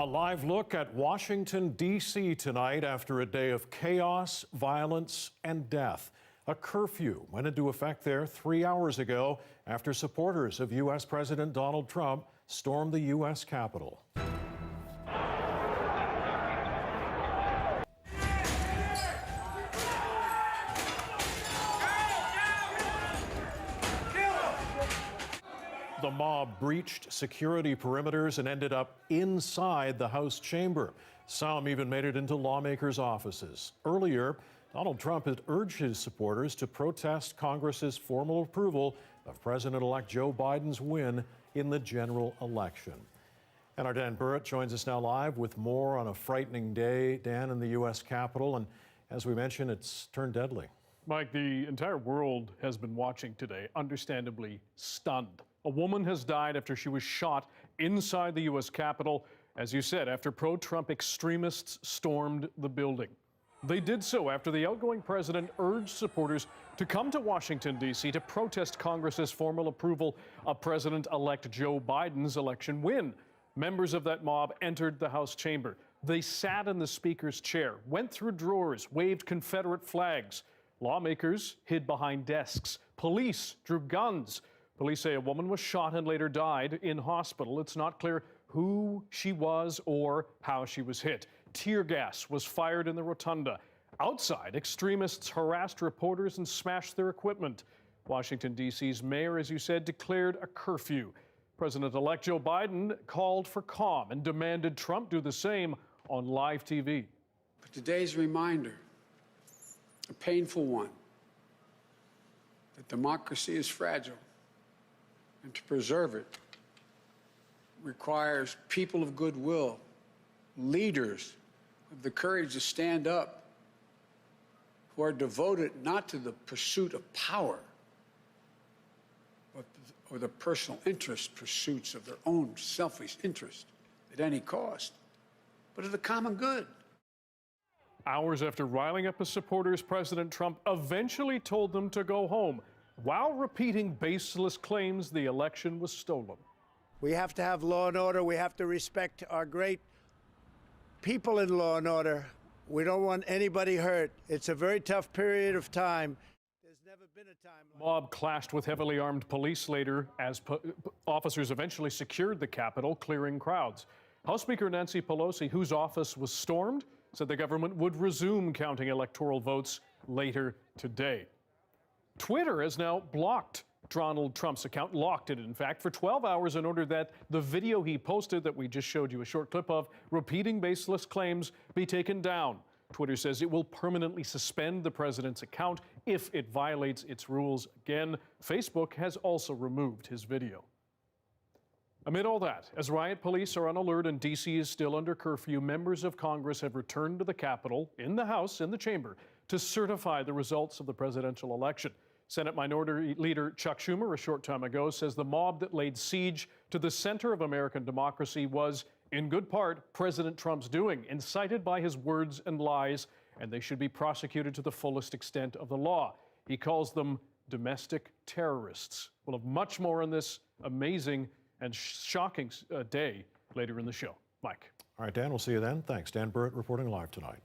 A live look at Washington, D.C. tonight after a day of chaos, violence, and death. A curfew went into effect there 3 hours ago after supporters of U.S. President Donald Trump stormed the U.S. Capitol. The mob breached security perimeters and ended up inside the House chamber. Some even made it into lawmakers' offices. Earlier, Donald Trump had urged his supporters to protest Congress's formal approval of President-elect Joe Biden's win in the general election. And our Dan Burrett joins us now live with more on a frightening day, Dan, in the U.S. Capitol. And as we mentioned, it's turned deadly. Mike, the entire world has been watching today, understandably stunned. A woman has died after she was shot inside the U.S. Capitol, as you said, after pro-Trump extremists stormed the building. They did so after the outgoing president urged supporters to come to Washington, D.C. to protest Congress's formal approval of President-elect Joe Biden's election win. Members of that mob entered the House chamber. They sat in the Speaker's chair, went through drawers, waved Confederate flags. Lawmakers hid behind desks. Police drew guns. Police say a woman was shot and later died in hospital. It's not clear who she was or how she was hit. Tear gas was fired in the rotunda. Outside, extremists harassed reporters and smashed their equipment. Washington, D.C.'s mayor, as you said, declared a curfew. President-elect Joe Biden called for calm and demanded Trump do the same on live TV. But today's reminder, a painful one, that democracy is fragile. And to preserve it requires people of goodwill, leaders with the courage to stand up, who are devoted not to the pursuit of power, but or the personal interest pursuits of their own selfish interest at any cost, but of the common good. Hours after riling up his supporters, President Trump eventually told them to go home, while repeating baseless claims the election was stolen. We have to have law and order. We have to respect our great people in law and order. We don't want anybody hurt. It's a very tough period of time. There's never been a time like Mob clashed with heavily armed police later as officers eventually secured the Capitol, clearing crowds. House Speaker Nancy Pelosi, whose office was stormed, said the government would resume counting electoral votes later today. Twitter has now blocked Donald Trump's account, locked it, in fact, for 12 hours in order that the video he posted that we just showed you a short clip of, repeating baseless claims, be taken down. Twitter says it will permanently suspend the president's account if it violates its rules again. Facebook has also removed his video. Amid all that, as riot police are on alert and D.C. is still under curfew, members of Congress have returned to the Capitol, in the House, in the chamber, to certify the results of the presidential election. Senate Minority Leader Chuck Schumer, a short time ago, says the mob that laid siege to the center of American democracy was, in good part, President Trump's doing, incited by his words and lies, and they should be prosecuted to the fullest extent of the law. He calls them domestic terrorists. We'll have much more on this amazing and shocking day later in the show. Mike. All right, Dan, we'll see you then. Thanks. Dan Burrett reporting live tonight.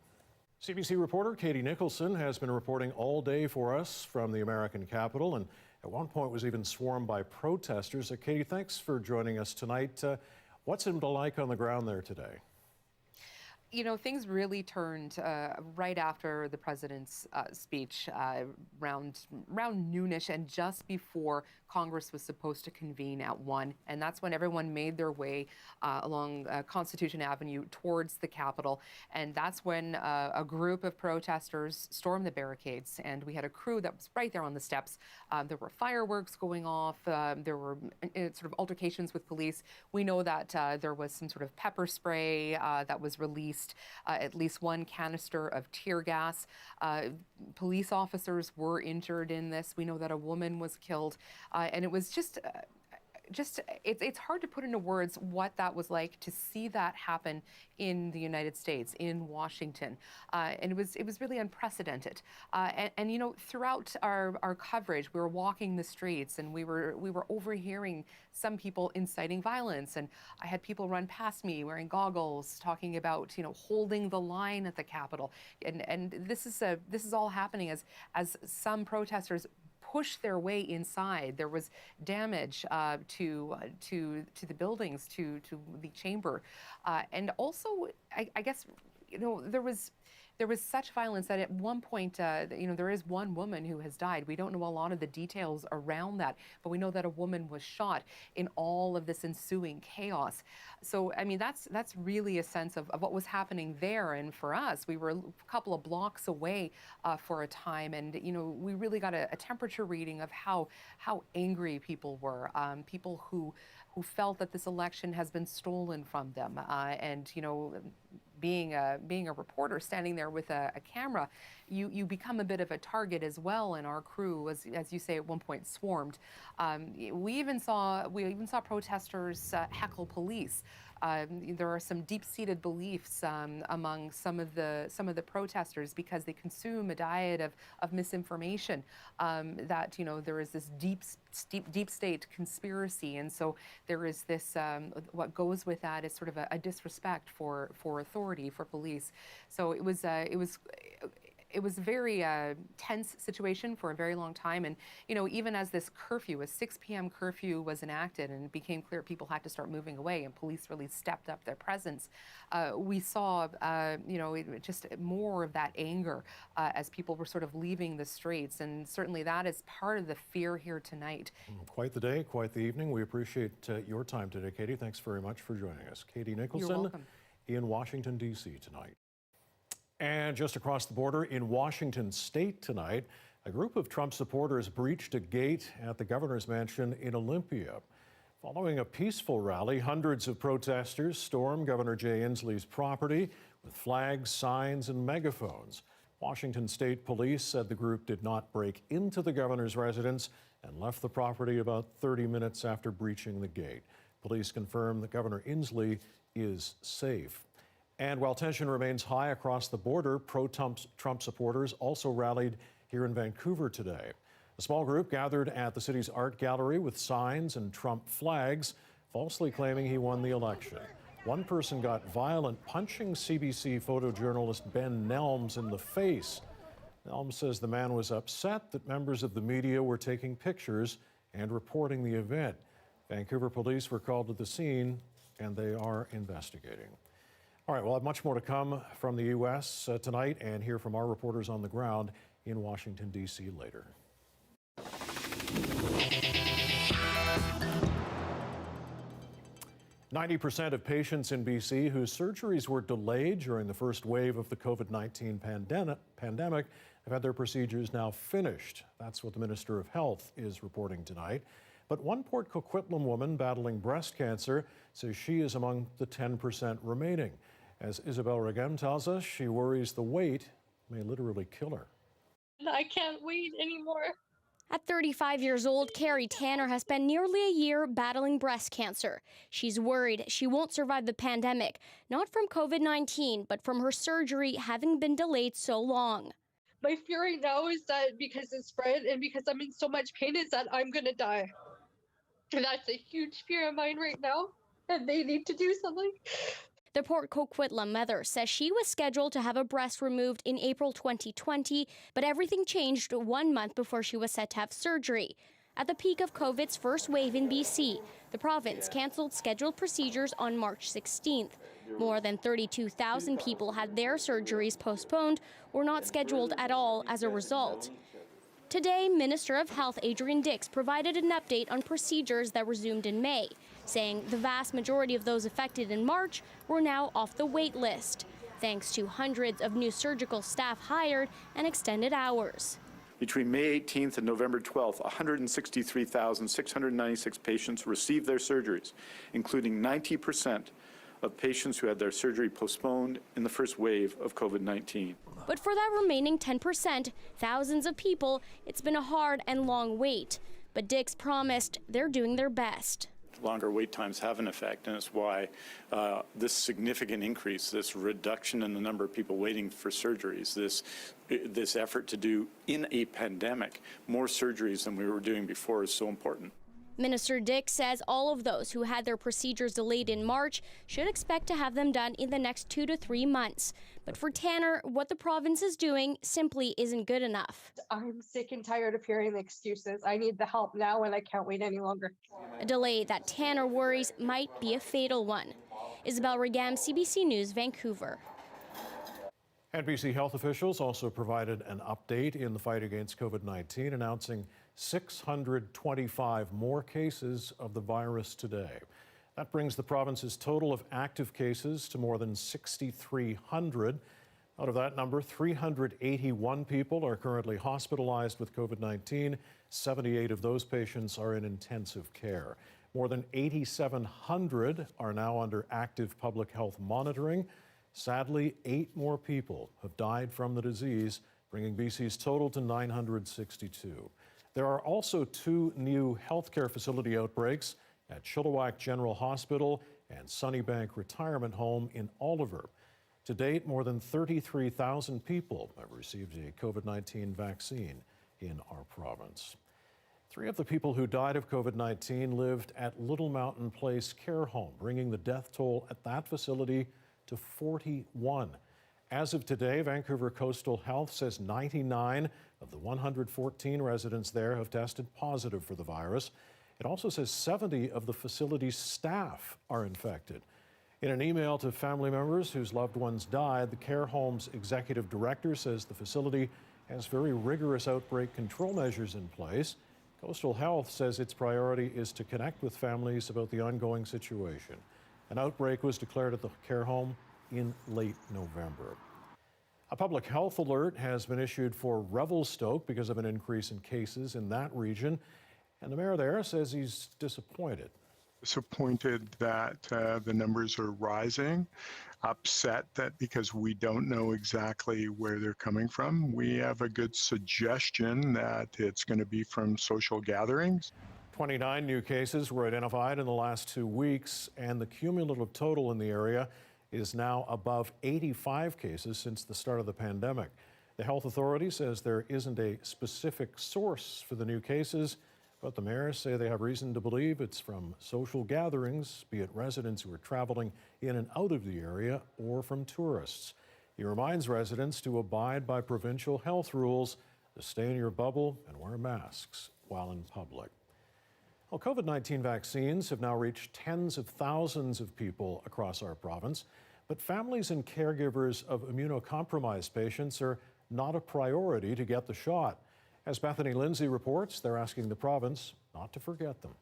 CBC reporter Katie Nicholson has been reporting all day for us from the American Capitol, and at one point was even swarmed by protesters. Katie, thanks for joining us tonight. What's it like on the ground there today? You know, things really turned right after the president's speech, around noonish, and just before Congress was supposed to convene at 1. And that's when everyone made their way along Constitution Avenue towards the Capitol. And that's when a group of protesters stormed the barricades. And we had a crew that was right there on the steps. There were fireworks going off. There were sort of altercations with police. We know that there was some sort of pepper spray that was released. At least one canister of tear gas. Police officers were injured in this. We know that a woman was killed. And it was just it's hard to put into words what that was like to see that happen in the United States, in Washington, and it was really unprecedented. And you know, throughout our coverage, we were walking the streets, and we were overhearing some people inciting violence, and I had people run past me wearing goggles, talking about, you know, holding the line at the Capitol, and this is all happening as some protesters push their way inside. There was damage to the buildings, to the chamber, and also I guess, you know, there was such violence that at one point, you know, there is one woman who has died. We don't know a lot of the details around that, but we know that a woman was shot in all of this ensuing chaos. So, I mean, that's really a sense of what was happening there. And for us, we were a couple of blocks away for a time, and you know, we really got a temperature reading of how angry people were, people who felt that this election has been stolen from them, and you know, being a reporter standing there with a camera, you become a bit of a target as well. And our crew, as you say, at one point swarmed. We even saw protesters heckle police. There are some deep-seated beliefs among some of the protesters, because they consume a diet of misinformation, that, you know, there is this deep state conspiracy, and so there is this what goes with that is sort of a disrespect for authority, for police. So it was a very tense situation for a very long time. And, you know, even as this curfew, a 6 p.m. curfew was enacted and it became clear people had to start moving away and police really stepped up their presence, we saw, you know, just more of that anger as people were sort of leaving the streets. And certainly that is part of the fear here tonight. Quite the day, quite the evening. We appreciate your time today, Katie. Thanks very much for joining us. Katie Nicholson. You're welcome. In Washington, D.C. tonight. And just across the border in Washington State tonight, a group of Trump supporters breached a gate at the governor's mansion in Olympia. Following a peaceful rally, hundreds of protesters stormed Governor Jay Inslee's property with flags, signs, and megaphones. Washington State Police said the group did not break into the governor's residence and left the property about 30 minutes after breaching the gate. Police confirmed that Governor Inslee is safe. And while tension remains high across the border, pro-Trump supporters also rallied here in Vancouver today. A small group gathered at the city's art gallery with signs and Trump flags, falsely claiming he won the election. One person got violent, punching CBC photojournalist Ben Nelms in the face. Nelms says the man was upset that members of the media were taking pictures and reporting the event. Vancouver police were called to the scene, and they are investigating. All right, we'll have much more to come from the U.S. Tonight, and hear from our reporters on the ground in Washington, D.C. later. %90 of patients in BC whose surgeries were delayed during the first wave of the COVID-19 pandemic have had their procedures now finished. That's what the Minister of Health is reporting tonight. But one Port Coquitlam woman battling breast cancer says she is among the 10% remaining. As Isabel Regem tells us, she worries the wait may literally kill her. I can't wait anymore. At 35 years old, Carrie Tanner has spent nearly a year battling breast cancer. She's worried she won't survive the pandemic, not from COVID-19, but from her surgery having been delayed so long. My fear right now is that because it's spread and because I'm in so much pain is that I'm going to die. And that's a huge fear of mine right now, and they need to do something. The Port Coquitlam mother says she was scheduled to have a breast removed in April 2020, but everything changed 1 month before she was set to have surgery. At the peak of COVID's first wave in BC, the province canceled scheduled procedures on March 16th. More than 32,000 people had their surgeries postponed or not scheduled at all as a result. Today, Minister of Health Adrian Dix provided an update on procedures that resumed in May, saying the vast majority of those affected in March were now off the wait list, thanks to hundreds of new surgical staff hired and extended hours. Between May 18th and November 12th, 163,696 patients received their surgeries, including 90% of patients who had their surgery postponed in the first wave of COVID-19. But for that remaining 10%, thousands of people, it's been a hard and long wait. But Dix promised they're doing their best. longer wait times have an effect, and it's why this significant increase, this reduction in the number of people waiting for surgeries, this effort to do in a pandemic more surgeries than we were doing before is so important. Minister Dick says all of those who had their procedures delayed in March should expect to have them done in the next 2 to 3 months. But for Tanner, what the province is doing simply isn't good enough. I'm sick and tired of hearing the excuses. I need the help now and I can't wait any longer. A delay that Tanner worries might be a fatal one. Isabel Regam, CBC News, Vancouver. And BC health officials also provided an update in the fight against COVID-19, announcing 625 more cases of the virus today. That brings the province's total of active cases to more than 6,300. Out of that number, 381 people are currently hospitalized with COVID-19. 78 of those patients are in intensive care. More than 8,700 are now under active public health monitoring. Sadly, 8 more people have died from the disease, bringing BC's total to 962. There are also 2 new healthcare facility outbreaks at Chilliwack General Hospital and Sunnybank Retirement Home in Oliver. To date, more than 33,000 people have received a COVID-19 vaccine in our province. 3 of the people who died of COVID-19 lived at Little Mountain Place Care Home, bringing the death toll at that facility to 41. As of today, Vancouver Coastal Health says 99 of the 114 residents there have tested positive for the virus. It also says 70 of the facility's staff are infected. In an email to family members whose loved ones died, the care home's executive director says the facility has very rigorous outbreak control measures in place. Coastal Health says its priority is to connect with families about the ongoing situation. An outbreak was declared at the care home in late November. A public health alert has been issued for Revelstoke because of an increase in cases in that region, and the mayor there says he's disappointed. Disappointed that the numbers are rising, upset that because we don't know exactly where they're coming from. We have a good suggestion that it's going to be from social gatherings. 29 new cases were identified in the last 2 weeks, and the cumulative total in the area is now above 85 cases since the start of the pandemic. The health authority says there isn't a specific source for the new cases, but the mayors say they have reason to believe it's from social gatherings, be it residents who are traveling in and out of the area or from tourists. He reminds residents to abide by provincial health rules, to stay in your bubble and wear masks while in public. Well, COVID-19 vaccines have now reached tens of thousands of people across our province, but families and caregivers of immunocompromised patients are not a priority to get the shot. As Bethany Lindsay reports, they're asking the province not to forget them.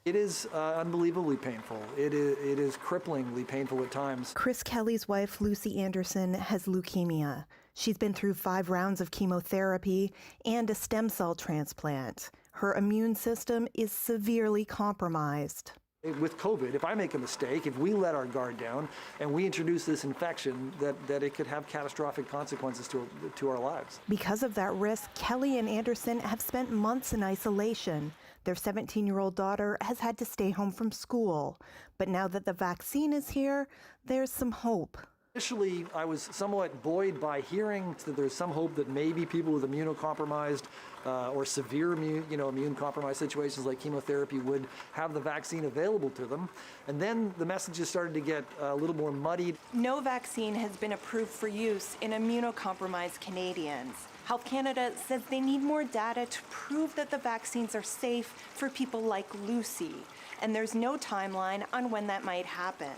It is unbelievably painful. It is cripplingly painful at times. Chris Kelly's wife, Lucy Anderson, has leukemia. She's been through 5 rounds of chemotherapy and a stem cell transplant. Her immune system is severely compromised. With COVID, if I make a mistake, if we let our guard down and we introduce this infection, that it could have catastrophic consequences to our lives. Because of that risk, Kelly and Anderson have spent months in isolation. Their 17-year-old daughter has had to stay home from school. But now that the vaccine is here, there's some hope. Initially, I was somewhat buoyed by hearing that there's some hope that maybe people with immunocompromised or severe immune-compromised situations like chemotherapy would have the vaccine available to them. And then the messages started to get a little more muddied. No vaccine has been approved for use in immunocompromised Canadians. Health Canada says they need more data to prove that the vaccines are safe for people like Lucy. And there's no timeline on when that might happen.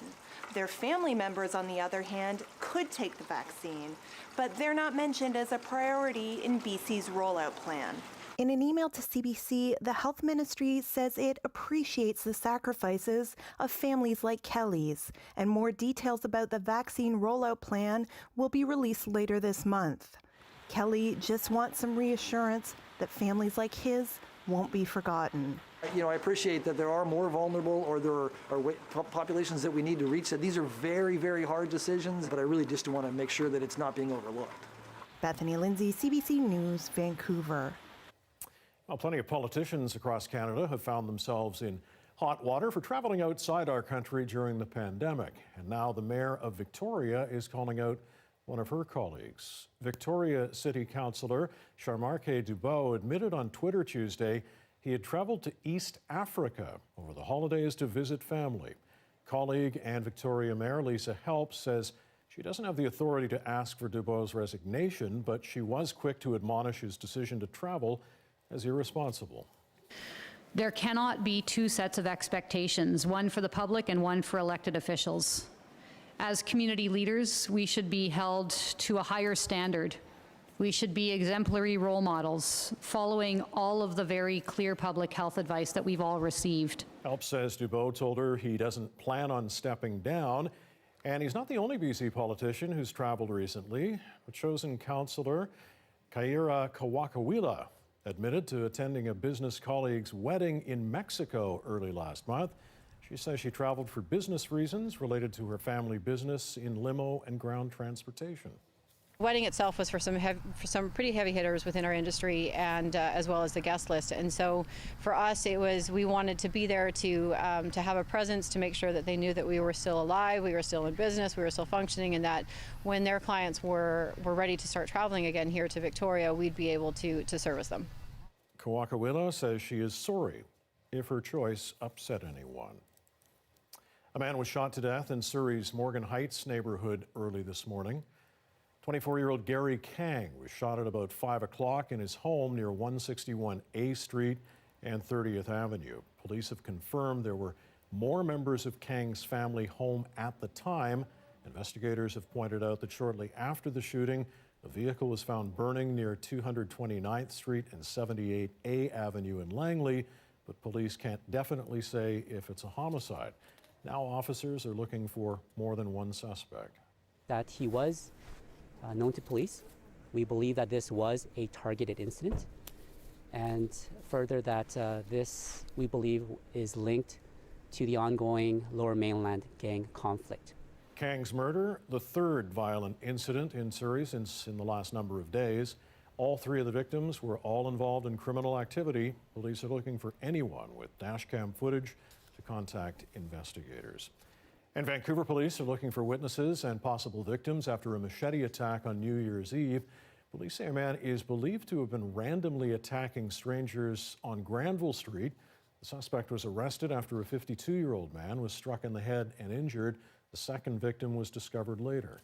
Their family members, on the other hand, could take the vaccine, but they're not mentioned as a priority in BC's rollout plan. In an email to CBC, the Health Ministry says it appreciates the sacrifices of families like Kelly's, and more details about the vaccine rollout plan will be released later this month. Kelly just wants some reassurance that families like his won't be forgotten. I appreciate that there are more vulnerable or there are populations that we need to reach. That these are very, very hard decisions, but I really just want to make sure that it's not being overlooked. Bethany Lindsay, CBC News, Vancouver. Well, plenty of politicians across Canada have found themselves in Hot water for traveling outside our country during the pandemic. And now the mayor of Victoria is calling out one of her colleagues. Victoria City Councillor Charmarque Dubois admitted on Twitter Tuesday he had traveled to East Africa over the holidays to visit family. Colleague and Victoria Mayor Lisa Helps says she doesn't have the authority to ask for Dubois' resignation, but she was quick to admonish his decision to travel as irresponsible. There cannot be two sets of expectations, one for the public and one for elected officials. As community leaders, we should be held to a higher standard. We should be exemplary role models, following all of the very clear public health advice that we've all received. Helps says Dubois told her he doesn't plan on stepping down. And he's not the only BC politician who's traveled recently. A chosen councillor, Kaira Kawakawila, admitted to attending a business colleague's wedding in Mexico early last month. She says she traveled for business reasons related to her family business in limo and ground transportation. The wedding itself was for some pretty heavy hitters within our industry, and as well as the guest list. And so for us, it was, we wanted to be there to have a presence, to make sure that they knew that we were still alive, we were still in business, we were still functioning, and that when their clients were ready to start traveling again here to Victoria, we'd be able to service them. Kawakawila says she is sorry if her choice upset anyone. A man was shot to death in Surrey's Morgan Heights neighborhood early this morning. 24-year-old Gary Kang was shot at about 5 o'clock in his home near 161 A Street and 30th Avenue. Police have confirmed there were more members of Kang's family home at the time. Investigators have pointed out that shortly after the shooting, a vehicle was found burning near 229th Street and 78A Avenue in Langley, but police can't definitely say if it's a homicide. Now officers are looking for more than one suspect. That he was known to police. We believe that this was a targeted incident, and further that this, we believe, is linked to the ongoing Lower Mainland gang conflict. Kang's murder, the third violent incident in Surrey since in the last number of days. All three of the victims were all involved in criminal activity. Police are looking for anyone with dashcam footage to contact investigators. And Vancouver police are looking for witnesses and possible victims after a machete attack on New Year's Eve. Police say a man is believed to have been randomly attacking strangers on Granville Street. The suspect was arrested after a 52-year-old man was struck in the head and injured. The second victim was discovered later.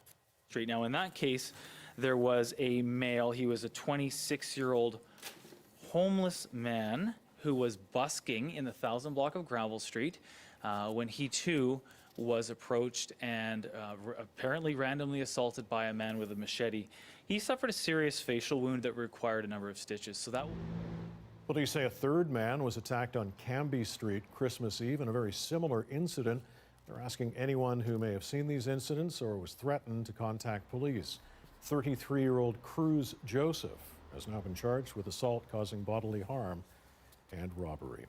Now, in that case, there was a male. He was a 26-year-old homeless man who was busking in the 1000 block of Granville Street when he too was approached and apparently randomly assaulted by a man with a machete. He suffered a serious facial wound that required a number of stitches. So that. Police say a third man was attacked on Cambie Street Christmas Eve in a very similar incident. They're asking anyone who may have seen these incidents or was threatened to contact police. 33-year-old Cruz Joseph has now been charged with assault causing bodily harm and robbery.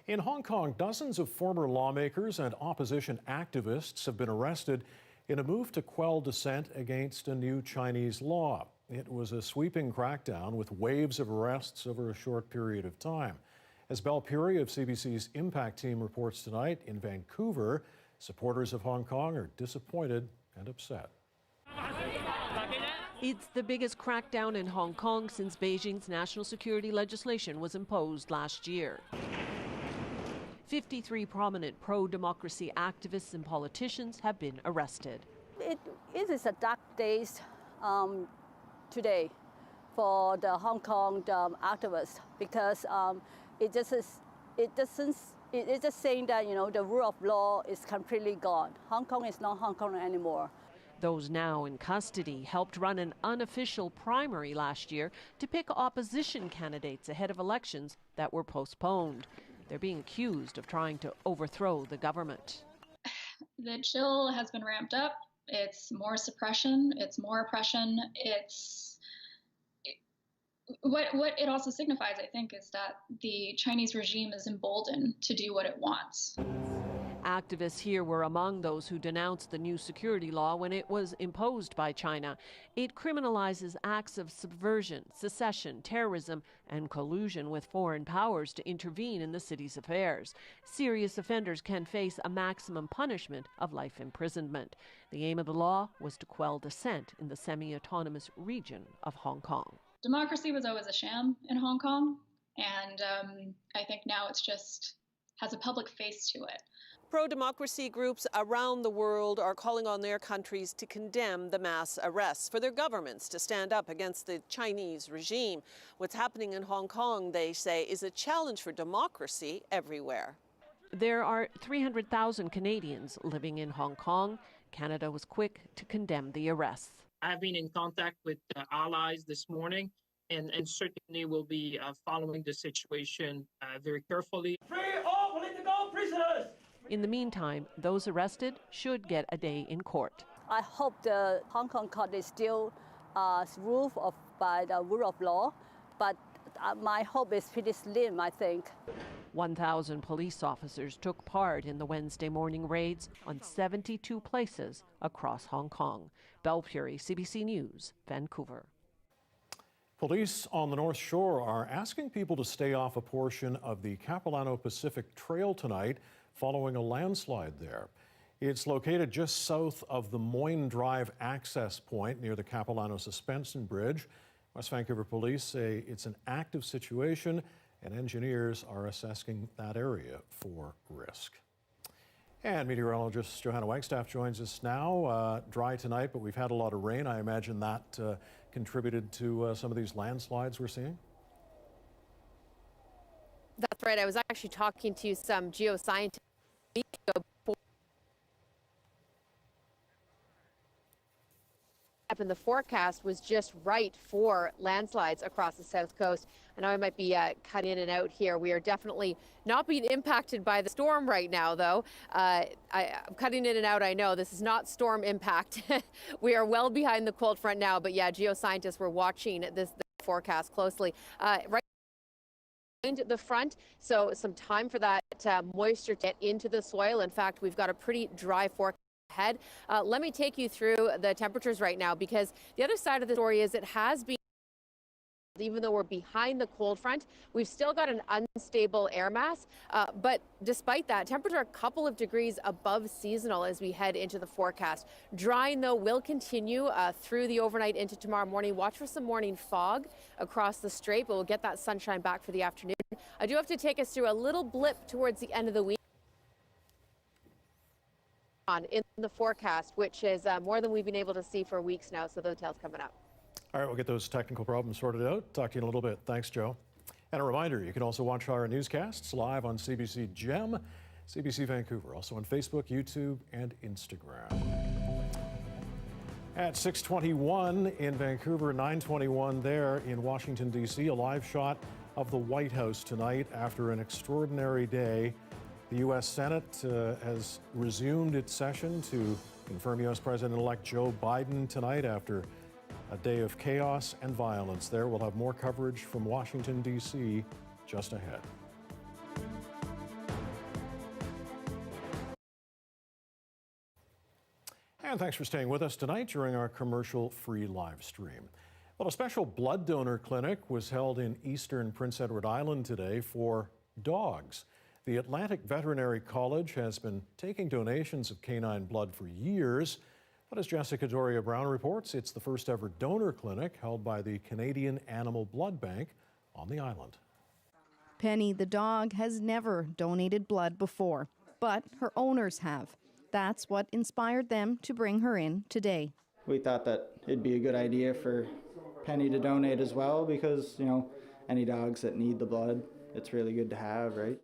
In Hong Kong, dozens of former lawmakers and opposition activists have been arrested in a move to quell dissent against a new Chinese law. It was a sweeping crackdown with waves of arrests over a short period of time. As Belle Puri of CBC's Impact team reports tonight, in Vancouver, supporters of Hong Kong are disappointed and upset. It's the biggest crackdown in Hong Kong since Beijing's national security legislation was imposed last year. 53 prominent pro-democracy activists and politicians have been arrested. It is a dark day today for the Hong Kong activists because it's just saying that, you know, the rule of law is completely gone. Hong Kong is not Hong Kong anymore. Those now in custody helped run an unofficial primary last year to pick opposition candidates ahead of elections that were postponed. They're being accused of trying to overthrow the government. The chill has been ramped up. It's more suppression. It's more oppression. What it also signifies, I think, is that the Chinese regime is emboldened to do what it wants. Activists here were among those who denounced the new security law when it was imposed by China. It criminalizes acts of subversion, secession, terrorism, and collusion with foreign powers to intervene in the city's affairs. Serious offenders can face a maximum punishment of life imprisonment. The aim of the law was to quell dissent in the semi-autonomous region of Hong Kong. Democracy was always a sham in Hong Kong, and I think now it's just has a public face to it. Pro-democracy groups around the world are calling on their countries to condemn the mass arrests, for their governments to stand up against the Chinese regime. What's happening in Hong Kong, they say, is a challenge for democracy everywhere. There are 300,000 Canadians living in Hong Kong. Canada was quick to condemn the arrests. I've been in contact with allies this morning, and certainly will be following the situation very carefully. Free all political prisoners! In the meantime, those arrested should get a day in court. I hope the Hong Kong court is still ruled by the rule of law, but my hope is pretty slim, I think. 1,000 police officers took part in the Wednesday morning raids on 72 places across Hong Kong. Belle Puri, CBC News, Vancouver. Police on the North Shore are asking people to stay off a portion of the Capilano Pacific Trail tonight following a landslide there. It's located just south of the Moyne Drive access point near the Capilano Suspension Bridge. West Vancouver police say it's an active situation and engineers are assessing that area for risk. And meteorologist Johanna Wagstaffe joins us now. Dry tonight, but we've had a lot of rain. I imagine that contributed to some of these landslides we're seeing? That's right. I was actually talking to some geoscientists a week ago before. And the forecast was just right for landslides across the south coast. I know I might be cut in and out here. We are definitely not being impacted by the storm right now, though. I'm cutting in and out, I know. This is not storm impact. We are well behind the cold front now, but yeah, geoscientists were watching this forecast closely. Right behind the front, so some time for that moisture to get into the soil. In fact, we've got a pretty dry forecast ahead. Let me take you through the temperatures right now, because the other side of the story is it has been, even though we're behind the cold front, we've still got an unstable air mass. But despite that, temperature a couple of degrees above seasonal as we head into the forecast. Drying, though, will continue through the overnight into tomorrow morning. Watch for some morning fog across the strait, but we'll get that sunshine back for the afternoon. I do have to take us through a little blip towards the end of the week in the forecast, which is more than we've been able to see for weeks now. So those details coming up. All right, we'll get those technical problems sorted out. Talk to you in a little bit. Thanks, Joe. And a reminder, you can also watch our newscasts live on CBC Gem, CBC Vancouver, also on Facebook, YouTube, and Instagram. At 6:21 in Vancouver, 9:21 there in Washington, D.C., a live shot of the White House tonight after an extraordinary day. The U.S. Senate has resumed its session to confirm U.S. President-elect Joe Biden tonight after a day of chaos and violence there. We'll have more coverage from Washington, D.C. just ahead. And thanks for staying with us tonight during our commercial-free live stream. Well, a special blood donor clinic was held in eastern Prince Edward Island today for dogs. The Atlantic Veterinary College has been taking donations of canine blood for years. But as Jessica Doria Brown reports, it's the first ever donor clinic held by the Canadian Animal Blood Bank on the island. Penny, the dog, has never donated blood before, but her owners have. That's what inspired them to bring her in today. We thought that it'd be a good idea for Penny to donate as well because, you know, any dogs that need the blood, it's really good to have, right?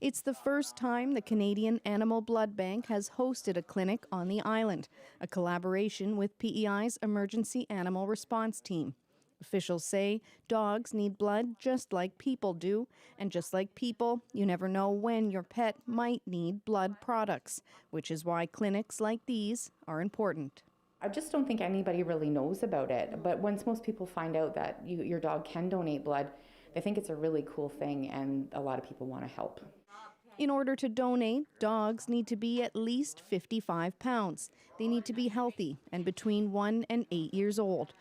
It's the first time the Canadian Animal Blood Bank has hosted a clinic on the island, a collaboration with PEI's Emergency Animal Response Team. Officials say dogs need blood just like people do, and just like people, you never know when your pet might need blood products, which is why clinics like these are important. I just don't think anybody really knows about it, but once most people find out that your dog can donate blood, they think it's a really cool thing and a lot of people want to help. In order to donate, dogs need to be at least 55 pounds. They need to be healthy and between 1 and 8 years old.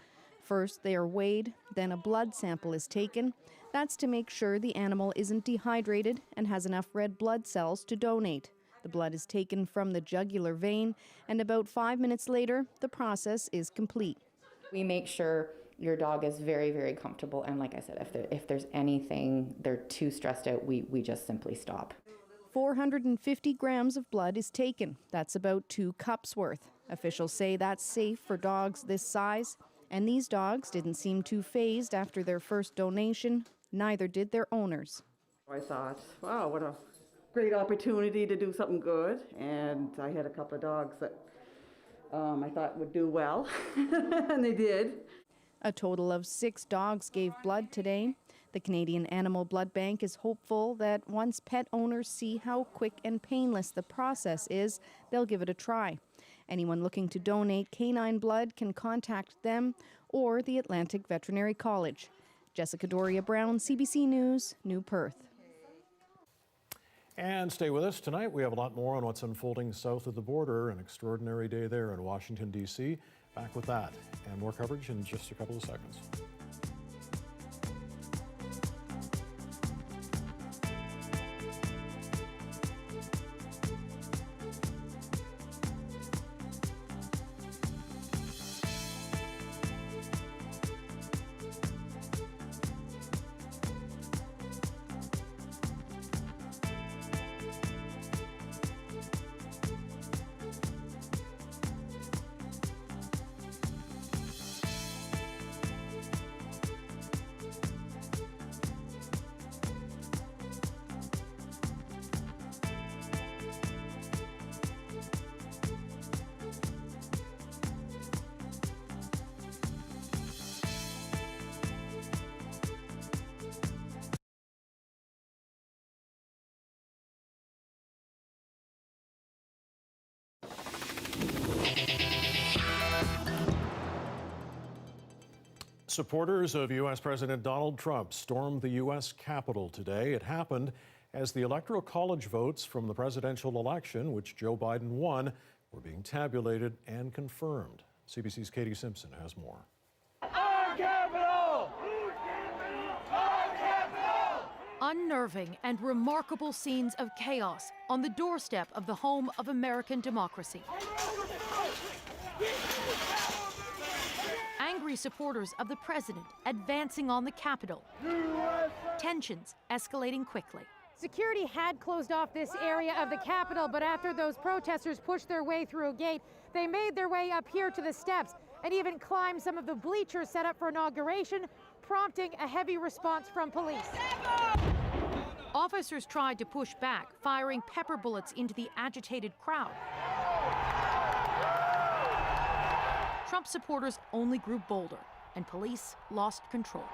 First, they are weighed, then a blood sample is taken. That's to make sure the animal isn't dehydrated and has enough red blood cells to donate. The blood is taken from the jugular vein, and about 5 minutes later, the process is complete. We make sure your dog is very, very comfortable, and like I said, if there's anything they're too stressed out, we just simply stop. 450 grams of blood is taken. That's about 2 cups worth. Officials say that's safe for dogs this size, and these dogs didn't seem too fazed after their first donation. Neither did their owners. I thought, wow, what a great opportunity to do something good, and I had a couple of dogs that I thought would do well, and they did. A total of 6 dogs gave blood today. The Canadian Animal Blood Bank is hopeful that once pet owners see how quick and painless the process is, they'll give it a try. Anyone looking to donate canine blood can contact them or the Atlantic Veterinary College. Jessica Doria Brown, CBC News, New Perth. And stay with us. Tonight we have a lot more on what's unfolding south of the border. An extraordinary day there in Washington, D.C. Back with that and more coverage in just a couple of seconds. Supporters of U.S. President Donald Trump stormed the U.S. Capitol today. It happened as the Electoral College votes from the presidential election, which Joe Biden won, were being tabulated and confirmed. CBC's Katie Simpson has more. Our Capitol! Our Capitol! Unnerving and remarkable scenes of chaos on the doorstep of the home of American democracy. Angry supporters of the president advancing on the Capitol. Tensions escalating quickly. Security had closed off this area of the Capitol, but after those protesters pushed their way through a gate, they made their way up here to the steps and even climbed some of the bleachers set up for inauguration, prompting a heavy response from police. Officers tried to push back, firing pepper bullets into the agitated crowd. Trump supporters only grew bolder, and police lost control.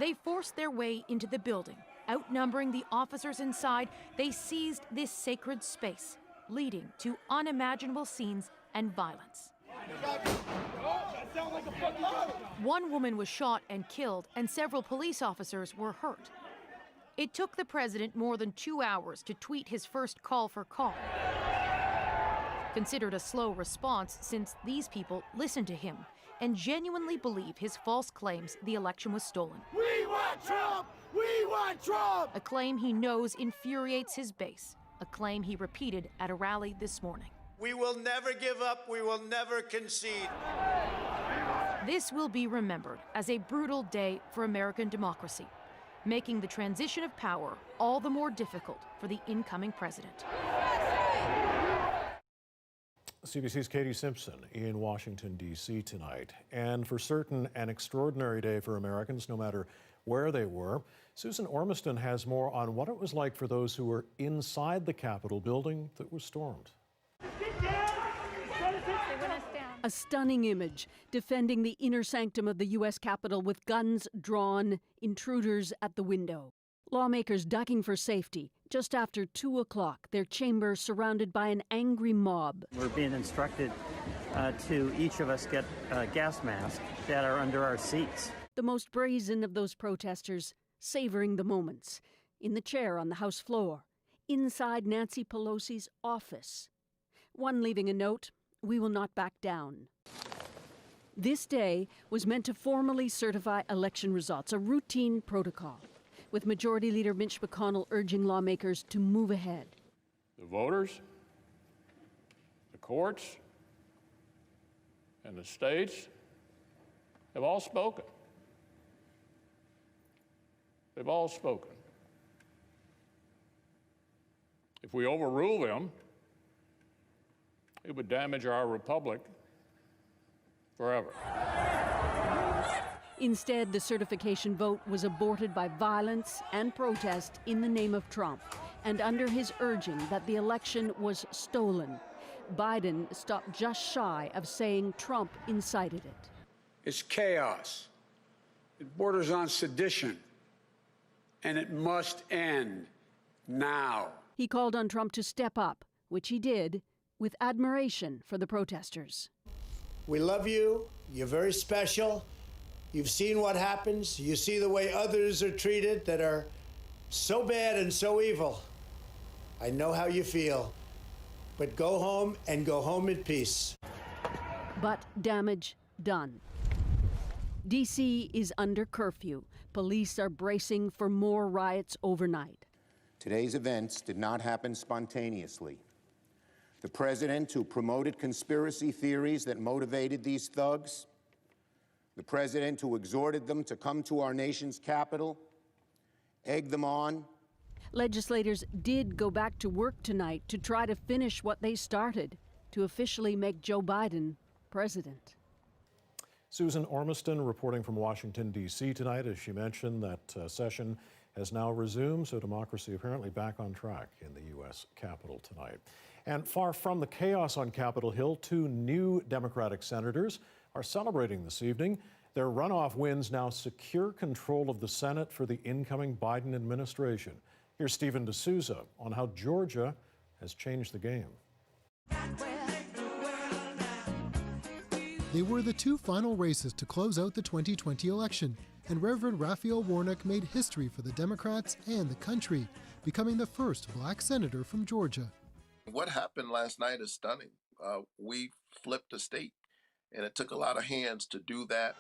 They forced their way into the building. Outnumbering the officers inside, they seized this sacred space, leading to unimaginable scenes and violence. One woman was shot and killed, and several police officers were hurt. It took the president more than 2 hours to tweet his first call for calm. Considered a slow response since these people listened to him and genuinely believe his false claims the election was stolen. We want Trump! We want Trump! A claim he knows infuriates his base, a claim he repeated at a rally this morning. We will never give up. We will never concede. This will be remembered as a brutal day for American democracy, making the transition of power all the more difficult for the incoming president. CBC's Katie Simpson in Washington, D.C. tonight. And for certain, an extraordinary day for Americans, no matter where they were. Susan Ormiston has more on what it was like for those who were inside the Capitol building that was stormed. A stunning image defending the inner sanctum of the U.S. Capitol with guns drawn, intruders at the window. Lawmakers ducking for safety. Just after 2 o'clock, their chamber surrounded by an angry mob. We're being instructed to each of us get gas masks that are under our seats. The most brazen of those protesters savoring the moments, in the chair on the House floor, inside Nancy Pelosi's office. One leaving a note, "We will not back down." This day was meant to formally certify election results, a routine protocol, with Majority Leader Mitch McConnell urging lawmakers to move ahead. The voters, the courts, and the states have all spoken. They've all spoken. If we overrule them, it would damage our republic forever. Instead, the certification vote was aborted by violence and protest in the name of Trump, and under his urging that the election was stolen. Biden stopped just shy of saying Trump incited it. It's chaos. It borders on sedition, and it must end now. He called on Trump to step up, which he did, with admiration for the protesters. We love you. You're very special. You've seen what happens. You see the way others are treated that are so bad and so evil. I know how you feel. But go home and go home in peace. But damage done. D.C. is under curfew. Police are bracing for more riots overnight. Today's events did not happen spontaneously. The president who promoted conspiracy theories that motivated these thugs, the president who exhorted them to come to our nation's capital, egged them on. Legislators did go back to work tonight to try to finish what they started, to officially make Joe Biden president. Susan Ormiston reporting from Washington, D.C. tonight. As she mentioned, that session has now resumed, so democracy apparently back on track in the U.S. Capitol tonight. And far from the chaos on Capitol Hill, two new Democratic senators are celebrating this evening. Their runoff wins now secure control of the Senate for the incoming Biden administration. Here's Stephen D'Souza on how Georgia has changed the game. They were the two final races to close out the 2020 election, and Reverend Raphael Warnock made history for the Democrats and the country, becoming the first black senator from Georgia. What happened last night is stunning. We flipped a state, and it took a lot of hands to do that.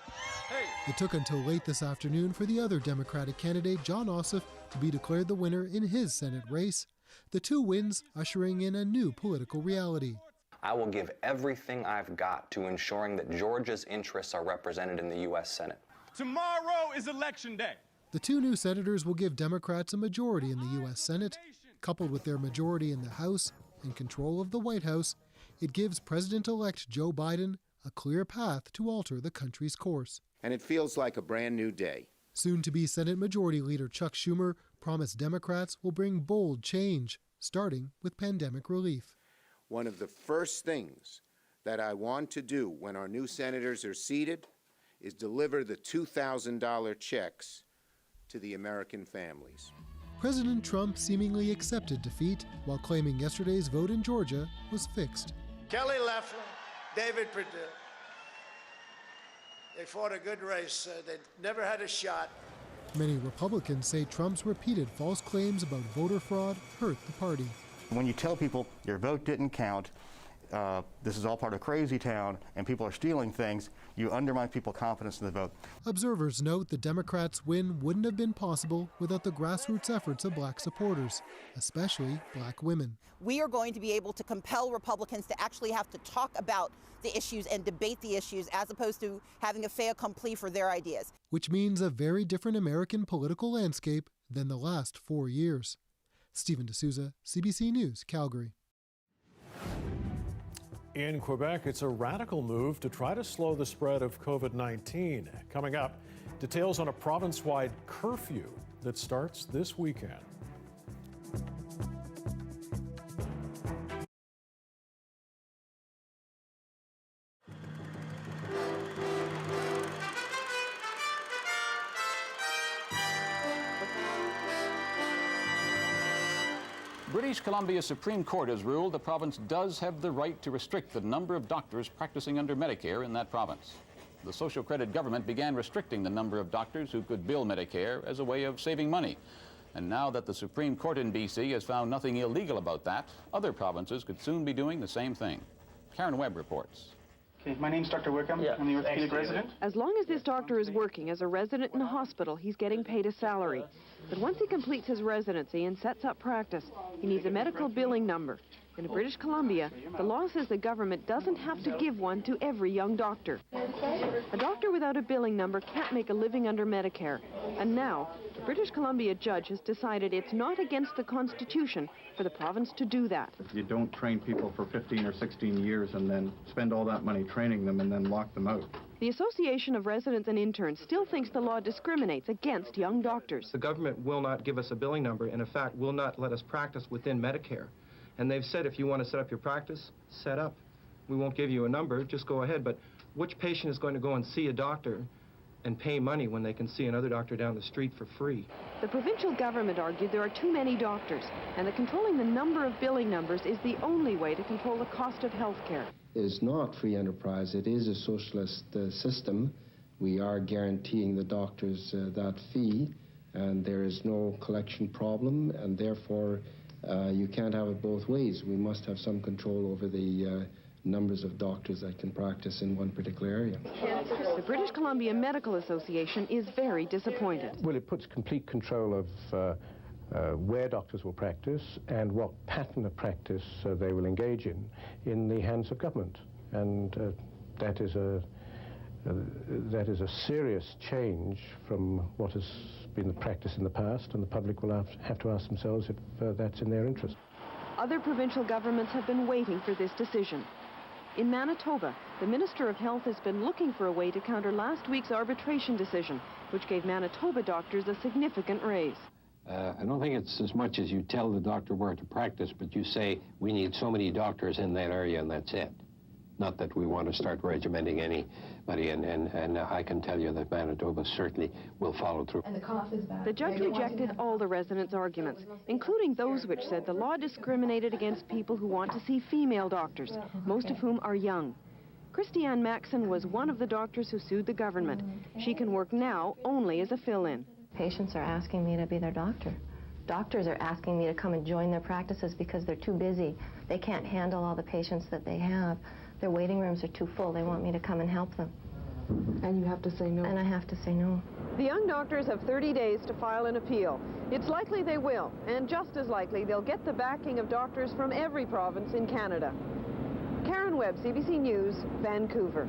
It took until late this afternoon for the other Democratic candidate, Jon Ossoff, to be declared the winner in his Senate race. The two wins ushering in a new political reality. I will give everything I've got to ensuring that Georgia's interests are represented in the U.S. Senate. Tomorrow is Election Day. The two new senators will give Democrats a majority in the U.S. Senate. Coupled with their majority in the House and control of the White House, it gives President-elect Joe Biden a clear path to alter the country's course. And it feels like a brand new day. Soon-to-be Senate Majority Leader Chuck Schumer promised Democrats will bring bold change, starting with pandemic relief. One of the first things that I want to do when our new senators are seated is deliver the $2,000 checks to the American families. President Trump seemingly accepted defeat while claiming yesterday's vote in Georgia was fixed. Kelly Loeffler, David Perdue. They fought a good race. They never had a shot. Many Republicans say Trump's repeated false claims about voter fraud hurt the party. When you tell people your vote didn't count, this is all part of crazy town, and people are stealing things, you undermine people's confidence in the vote. Observers note the Democrats' win wouldn't have been possible without the grassroots efforts of black supporters, especially black women. We are going to be able to compel Republicans to actually have to talk about the issues and debate the issues as opposed to having a fait accompli for their ideas. Which means a very different American political landscape than the last 4 years. Stephen D'Souza, CBC News, Calgary. In Quebec, it's a radical move to try to slow the spread of COVID-19. Coming up, details on a province-wide curfew that starts this weekend. British Columbia Supreme Court has ruled the province does have the right to restrict the number of doctors practicing under Medicare in that province. the social credit government began restricting the number of doctors who could bill Medicare as a way of saving money. And now that the Supreme Court in BC has found nothing illegal about that, other provinces could soon be doing the same thing. Karen Webb reports. Okay, my name's Dr. Wickham. I'm the orthopedic resident. As long as this doctor is working as a resident in a hospital, he's getting paid a salary. But once he completes his residency and sets up practice, he needs a medical billing number. In British Columbia, the law says the government doesn't have to give one to every young doctor. A doctor without a billing number can't make a living under Medicare. And now, the British Columbia judge has decided it's not against the Constitution for the province to do that. You don't train people for 15 or 16 years and then spend all that money training them and then lock them out. The Association of Residents and Interns still thinks the law discriminates against young doctors. The government will not give us a billing number and, in fact, will not let us practice within Medicare. And they've said if you want to set up your practice, set up. We won't give you a number, just go ahead. But which patient is going to go and see a doctor and pay money when they can see another doctor down the street for free? The provincial government argued there are too many doctors, and that controlling the number of billing numbers is the only way to control the cost of health care. It is not free enterprise. It is a socialist system. We are guaranteeing the doctors that fee, and there is no collection problem, and therefore you can't have it both ways. We must have some control over the numbers of doctors that can practice in one particular area. The British Columbia Medical Association is very disappointed. Well, it puts complete control of where doctors will practice and what pattern of practice they will engage in the hands of government. And that is a serious change from what has been the practice in the past, and the public will have to ask themselves if that's in their interest. Other provincial governments have been waiting for this decision. In Manitoba, the Minister of Health has been looking for a way to counter last week's arbitration decision, which gave Manitoba doctors a significant raise. I don't think it's as much as you tell the doctor where to practice, but you say, we need so many doctors in that area, and that's it. Not that we want to start regimenting anybody, and I can tell you that Manitoba certainly will follow through. And the cough is bad. The judge rejected all the residents' arguments, including those which said the law discriminated against people who want to see female doctors, most of whom are young. Christiane Maxon was one of the doctors who sued the government. She can work now only as a fill-in. Patients are asking me to be their doctor. Doctors are asking me to come and join their practices because they're too busy. They can't handle all the patients that they have. Their waiting rooms are too full. They want me to come and help them. And you have to say no. And I have to say no. The young doctors have 30 days to file an appeal. It's likely they will, and just as likely they'll get the backing of doctors from every province in Canada. Karen Webb, CBC News, Vancouver.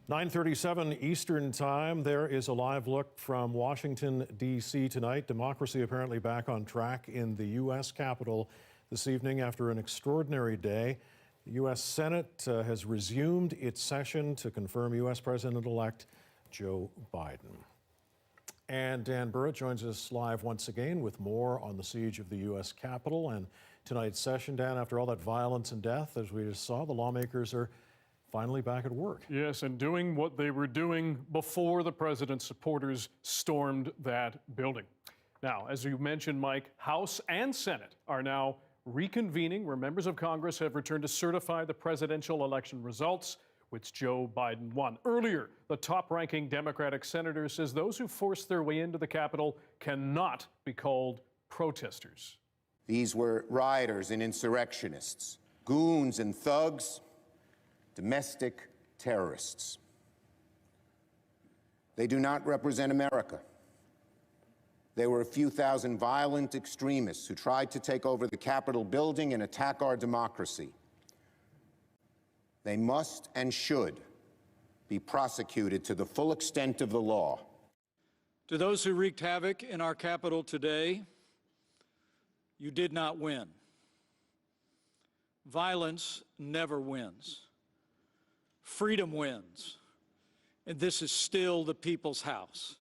(9:37) Eastern Time. There is a live look from Washington, D.C. tonight. Democracy apparently back on track in the U.S. Capitol this evening after an extraordinary day. The U.S. Senate has resumed its session to confirm U.S. President-elect Joe Biden. And Dan Burrett joins us live once again with more on the siege of the U.S. Capitol and tonight's session. Dan, after all that violence and death, as we just saw, the lawmakers are finally back at work. Yes, and doing what they were doing before the president's supporters stormed that building. Now, as you mentioned, Mike, House and Senate are now reconvening where members of Congress have returned to certify the presidential election results, which Joe Biden won. Earlier, the top-ranking Democratic senator says those who forced their way into the Capitol cannot be called protesters. These were rioters and insurrectionists, goons and thugs, domestic terrorists. They do not represent America. They were a few thousand violent extremists who tried to take over the Capitol building and attack our democracy. They must and should be prosecuted to the full extent of the law. To those who wreaked havoc in our Capitol today, you did not win. Violence never wins. Freedom wins, and this is still the People's House.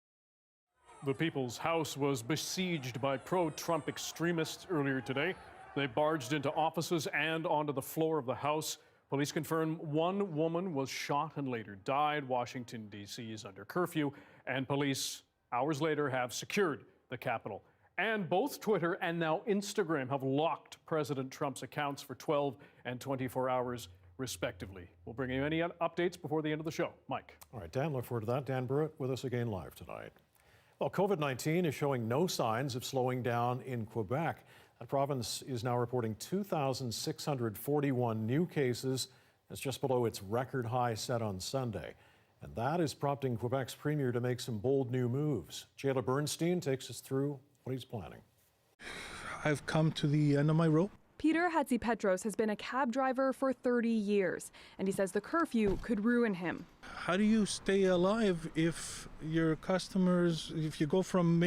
The People's House was besieged by pro-Trump extremists earlier today. They barged into offices and onto the floor of the House, Police confirm one woman was shot and later died. Washington, D.C. is under curfew, and police hours later have secured the Capitol. And both Twitter and now Instagram have locked President Trump's accounts for 12 and 24 hours, respectively. We'll bring you any updates before the end of the show. Mike. All right, Dan, look forward to that. Dan Burrett with us again live tonight. Well, COVID-19 is showing no signs of slowing down in Quebec. That province is now reporting 2,641 new cases. That's just below its record high set on Sunday. And that is prompting Quebec's premier to make some bold new moves. Jayla Bernstein takes us through what he's planning. I've come to the end of my rope. Peter Hatzipetros has been a cab driver for 30 years, and he says the curfew could ruin him. How do you stay alive if your customers, if you go from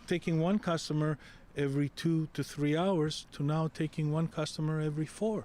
taking one customer every 2 to 3 hours to now taking one customer every 4,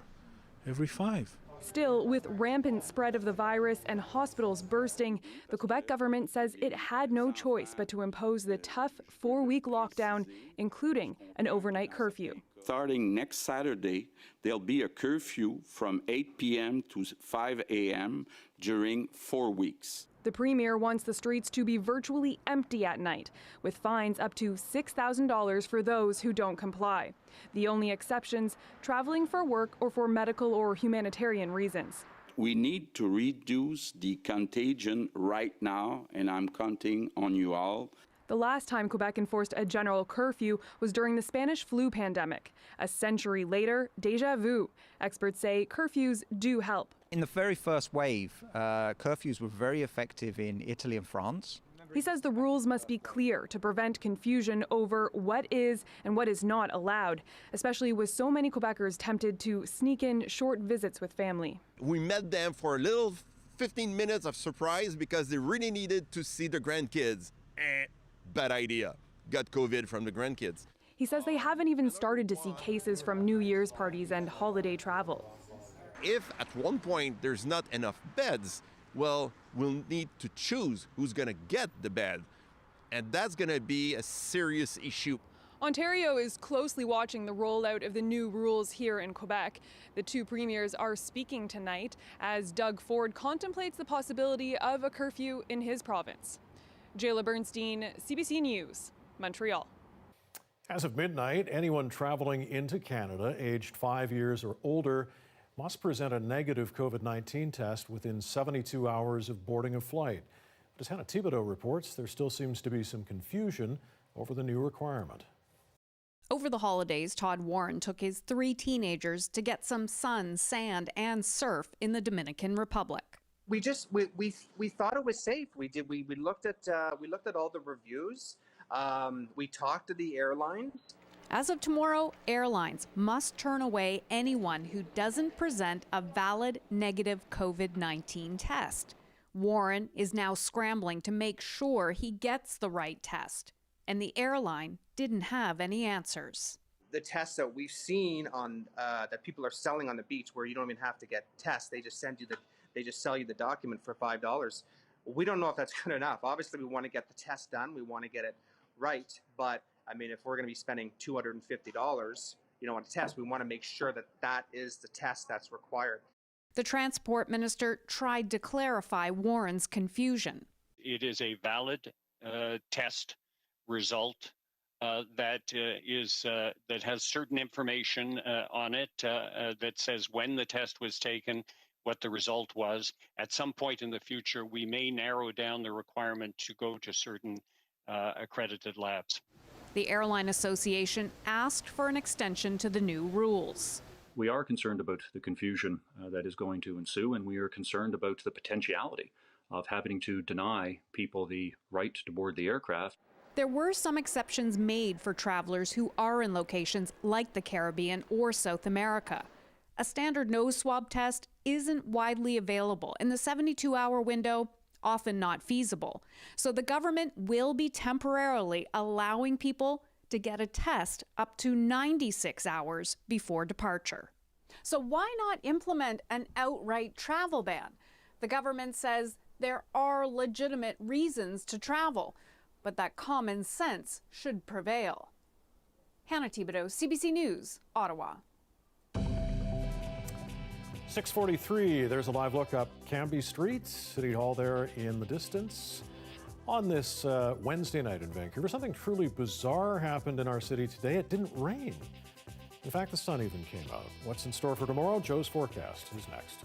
every 5? Still, with rampant spread of the virus and hospitals bursting, the Quebec government says it had no choice but to impose the tough 4-week lockdown, including an overnight curfew. Starting next Saturday, there'll be a curfew from 8 p.m. to 5 a.m. during 4 weeks. The premier wants the streets to be virtually empty at night, with fines up to $6,000 for those who don't comply. The only exceptions, traveling for work or for medical or humanitarian reasons. We need to reduce the contagion right now, and I'm counting on you all. The last time Quebec enforced a general curfew was during the Spanish flu pandemic. A century later, déjà vu. Experts say curfews do help. In the very first wave, curfews were very effective in Italy and France. He says the rules must be clear to prevent confusion over what is and what is not allowed, especially with so many Quebecers tempted to sneak in short visits with family. We met them for a little 15 minutes of surprise because they really needed to see the grandkids. Bad idea. Got COVID from the grandkids. He says they haven't even started to see cases from New Year's parties and holiday travel. If at one point there's not enough beds, well, we'll need to choose who's going to get the bed. And that's going to be a serious issue. Ontario is closely watching the rollout of the new rules here in Quebec. The two premiers are speaking tonight as Doug Ford contemplates the possibility of a curfew in his province. Jayla Bernstein, CBC News, Montreal. As of midnight, anyone traveling into Canada aged 5 years or older must present a negative COVID-19 test within 72 hours of boarding a flight. But as Hannah Thibodeau reports, there still seems to be some confusion over the new requirement. Over the holidays, Todd Warren took his 3 teenagers to get some sun, sand, and surf in the Dominican Republic. We thought it was safe. We looked at all the reviews. We talked to the airlines. As of tomorrow, airlines must turn away anyone who doesn't present a valid negative COVID-19 test. Warren is now scrambling to make sure he gets the right test, and the airline didn't have any answers. The tests that we've seen on that people are selling on the beach, where you don't even have to get tests, they just sell you the document for $5. We don't know if that's good enough. Obviously, we want to get the test done. We want to get it right. But I mean, if we're going to be spending $250, on a test, we want to make sure that that is the test that's required. The transport minister tried to clarify Warren's confusion. It is a valid test result that has certain information on it that says when the test was taken, what the result was. At some point in the future, we may narrow down the requirement to go to certain accredited labs. The Airline Association asked for an extension to the new rules. We are concerned about the confusion that is going to ensue, and we are concerned about the potentiality of having to deny people the right to board the aircraft. There were some exceptions made for travelers who are in locations like the Caribbean or South America. A standard nose swab test isn't widely available in the 72-hour window, often not feasible. So the government will be temporarily allowing people to get a test up to 96 hours before departure. So why not implement an outright travel ban? The government says there are legitimate reasons to travel, but that common sense should prevail. Hannah Thibodeau, CBC News, Ottawa. 6:43, there's a live look up Cambie Street, City Hall there in the distance. On this Wednesday night in Vancouver, something truly bizarre happened in our city today. It didn't rain. In fact, the sun even came out. What's in store for tomorrow? Joe's forecast is next.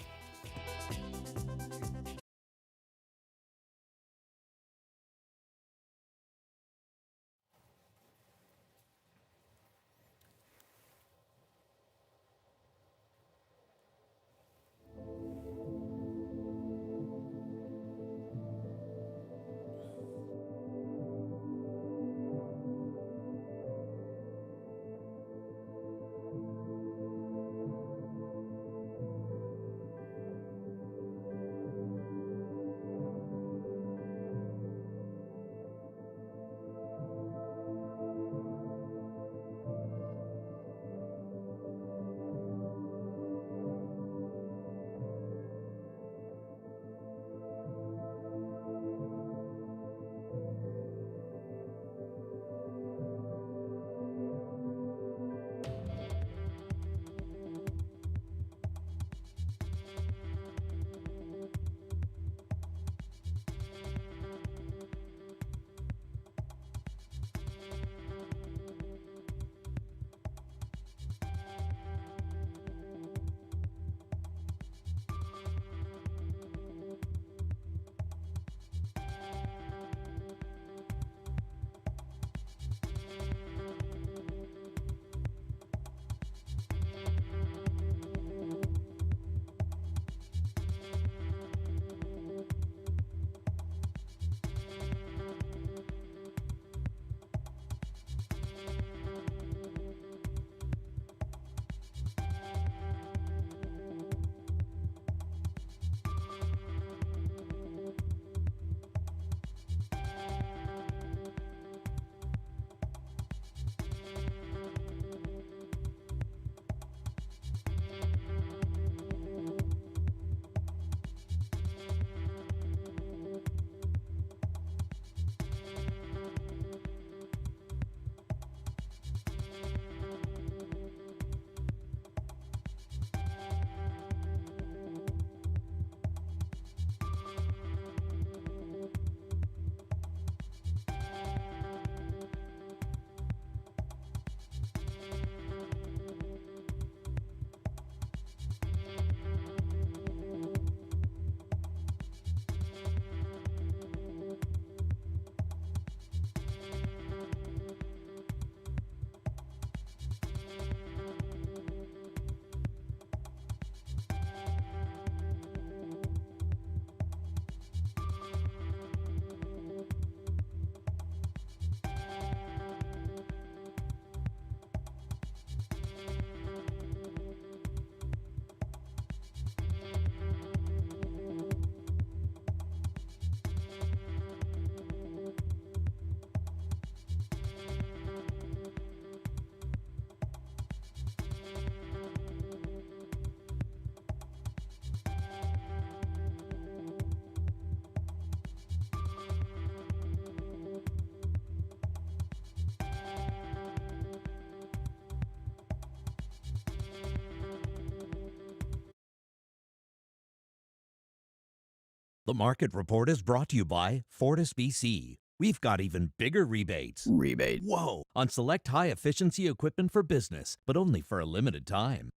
The Market Report is brought to you by Fortis BC. We've got even bigger rebates. Rebate. Whoa! On select high-efficiency equipment for business, but only for a limited time.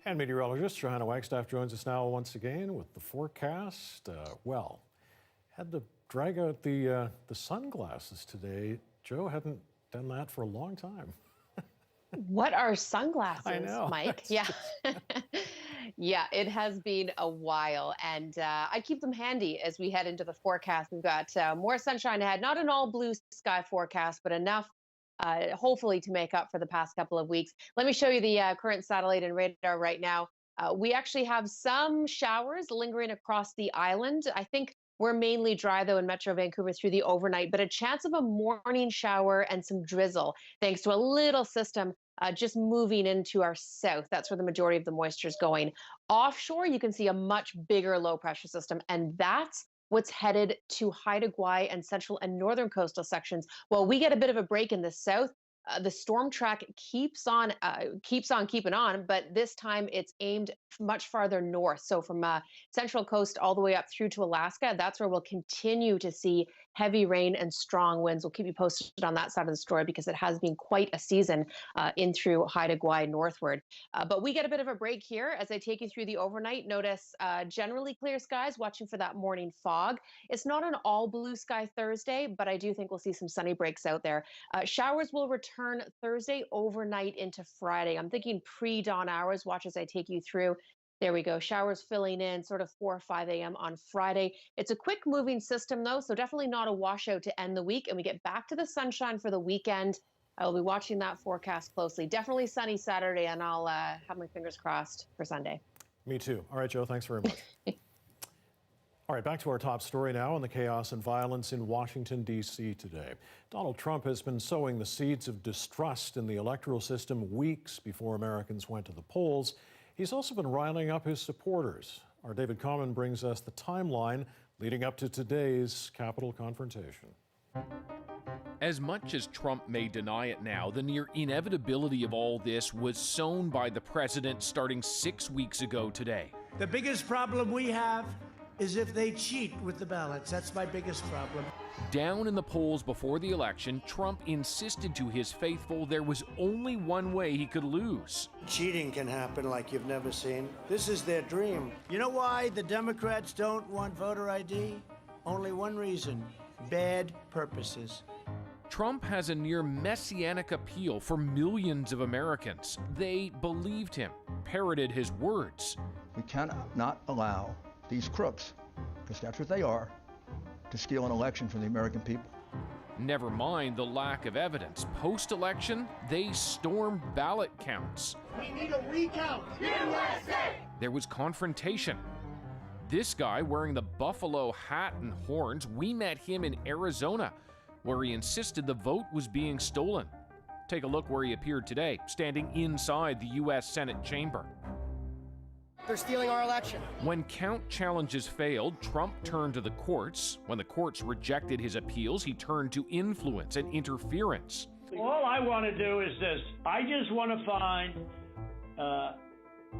And meteorologist Johanna Wagstaffe joins us now once again with the forecast. Had to drag out the sunglasses today. Joe hadn't done that for a long time. What are sunglasses, I know. Mike? Yeah. Yeah, it has been a while, and I keep them handy as we head into the forecast. We've got more sunshine ahead, not an all blue sky forecast, but enough hopefully to make up for the past couple of weeks. Let me show you the current satellite and radar right now. We actually have some showers lingering across the island. I think We're mainly dry, though, in Metro Vancouver through the overnight, but a chance of a morning shower and some drizzle, thanks to a little system just moving into our south. That's where the majority of the moisture is going. Offshore, you can see a much bigger low pressure system, and that's what's headed to Haida Gwaii and central and northern coastal sections. While we get a bit of a break in the south, the storm track keeps on keeping on, but this time it's aimed much farther north. So from central coast all the way up through to Alaska, that's where we'll continue to see heavy rain and strong winds. We'll keep you posted on that side of the story because it has been quite a season in through Haida Gwaii northward. But we get a bit of a break here as I take you through the overnight. Notice generally clear skies, watching for that morning fog. It's not an all blue sky Thursday, but I do think we'll see some sunny breaks out there. Showers will return Thursday overnight into Friday. I'm thinking pre-dawn hours. Watch as I take you through. There we go. Showers filling in sort of 4 or 5 a.m. on Friday. It's a quick moving system, though, so definitely not a washout to end the week. And we get back to the sunshine for the weekend. I will be watching that forecast closely. Definitely sunny Saturday, and I'll have my fingers crossed for Sunday. Me too. All right, Joe, thanks very much. All right, back to our top story now on the chaos and violence in Washington, D.C. today. Donald Trump has been sowing the seeds of distrust in the electoral system weeks before Americans went to the polls. He's also been riling up his supporters. Our David Common brings us the timeline leading up to today's Capitol confrontation. As much as Trump may deny it now, the near inevitability of all this was sown by the president starting 6 weeks ago today. The biggest problem we have is if they cheat with the ballots. That's my biggest problem. Down in the polls before the election, Trump insisted to his faithful there was only one way he could lose. Cheating can happen like you've never seen. This is their dream. You know why the Democrats don't want voter ID? Only one reason: bad purposes. Trump has a near messianic appeal for millions of Americans. They believed him, parroted his words. We cannot allow these crooks, because that's what they are, to steal an election from the American people. Never mind the lack of evidence. Post-election, they stormed ballot counts. We need a recount. USA! There was confrontation. This guy wearing the buffalo hat and horns, we met him in Arizona, where he insisted the vote was being stolen. Take a look where he appeared today, standing inside the U.S. Senate chamber. They're stealing our election. When count challenges failed, Trump turned to the courts. When the courts rejected his appeals, he turned to influence and interference. All I want to do is this. I just want to find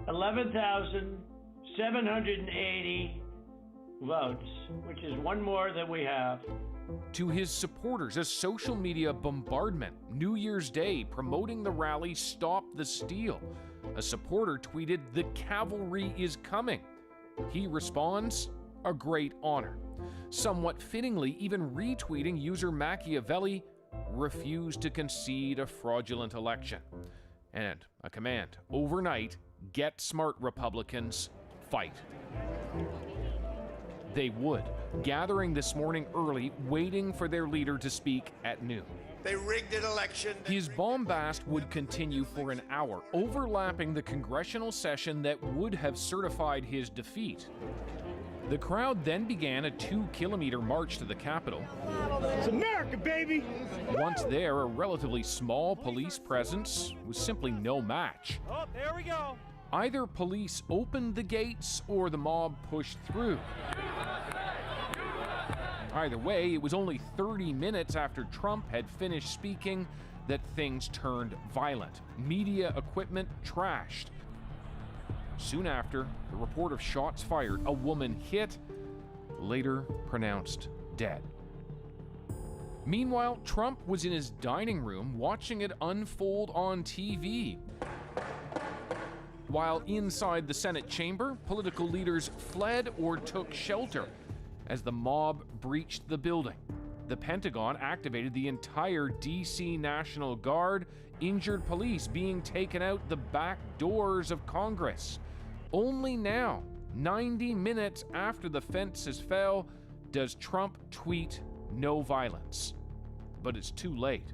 11,780 votes, which is one more than we have. To his supporters, a social media bombardment. New Year's Day, promoting the rally Stop the Steal. A supporter tweeted, "The cavalry is coming." He responds, "A great honor." Somewhat fittingly, even retweeting user Machiavelli, "Refused to concede a fraudulent election." And a command, overnight, get smart Republicans, fight. They would, gathering this morning early, waiting for their leader to speak at noon. They rigged an election. His bombast would continue for an hour, overlapping the congressional session that would have certified his defeat. The crowd then began a 2-kilometer march to the Capitol. It's America, baby! Once there, a relatively small police presence was simply no match. Oh, there we go. Either police opened the gates or the mob pushed through. Either way, it was only 30 minutes after Trump had finished speaking that things turned violent. Media equipment trashed. Soon after, the report of shots fired, a woman hit, later pronounced dead. Meanwhile, Trump was in his dining room watching it unfold on TV. While inside the Senate chamber, political leaders fled or took shelter as the mob breached the building. The Pentagon activated the entire D.C. National Guard, injured police being taken out the back doors of Congress. Only now, 90 minutes after the fences fell, does Trump tweet no violence. But it's too late.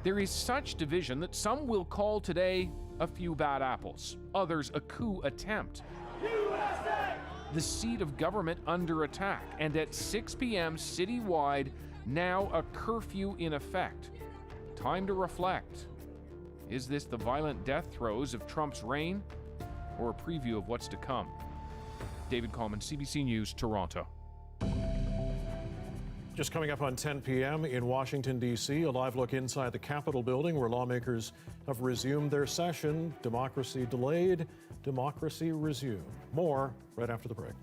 There is such division that some will call today a few bad apples, others a coup attempt. USA! the seat of government under attack, and at 6 p.m. citywide, now a curfew in effect. Time to reflect. Is this the violent death throes of Trump's reign, or a preview of what's to come? David Coleman, CBC News, Toronto. Just coming up on 10 p.m. in Washington, D.C., a live look inside the Capitol building where lawmakers have resumed their session. Democracy delayed, democracy resumed. More right after the break.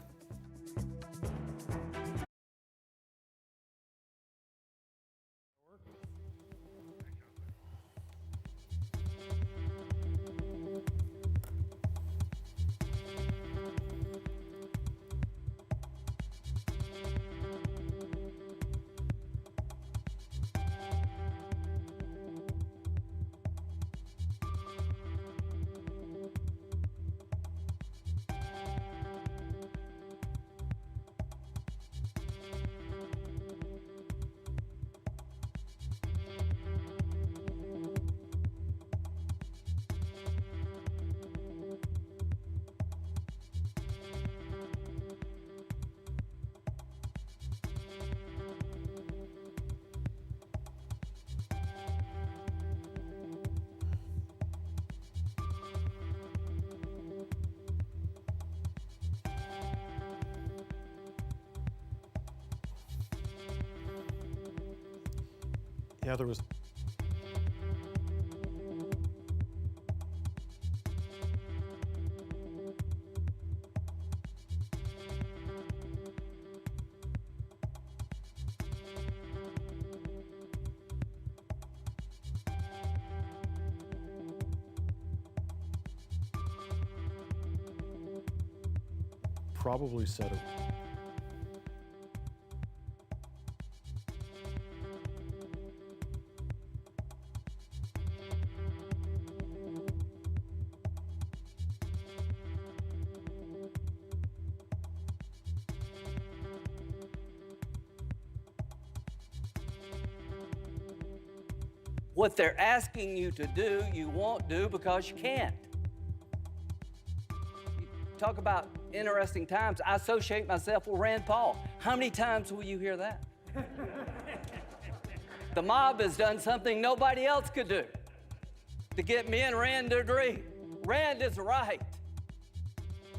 Yeah, there was. Probably said it. What they're asking you to do, you won't do because you can't. You talk about interesting times. I associate myself with Rand Paul. How many times will you hear that? The mob has done something nobody else could do to get me and Rand to agree. Rand is right.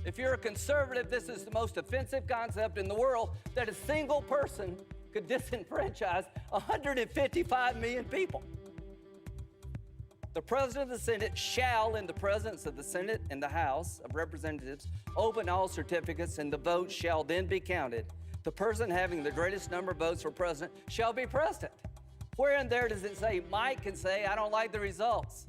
If you're a conservative, this is the most offensive concept in the world, that a single person could disenfranchise 155 million people. The President of the Senate shall, in the presence of the Senate and the House of Representatives, open all certificates, and the votes shall then be counted. The person having the greatest number of votes for president shall be president. Where in there does it say Mike can say, I don't like the results,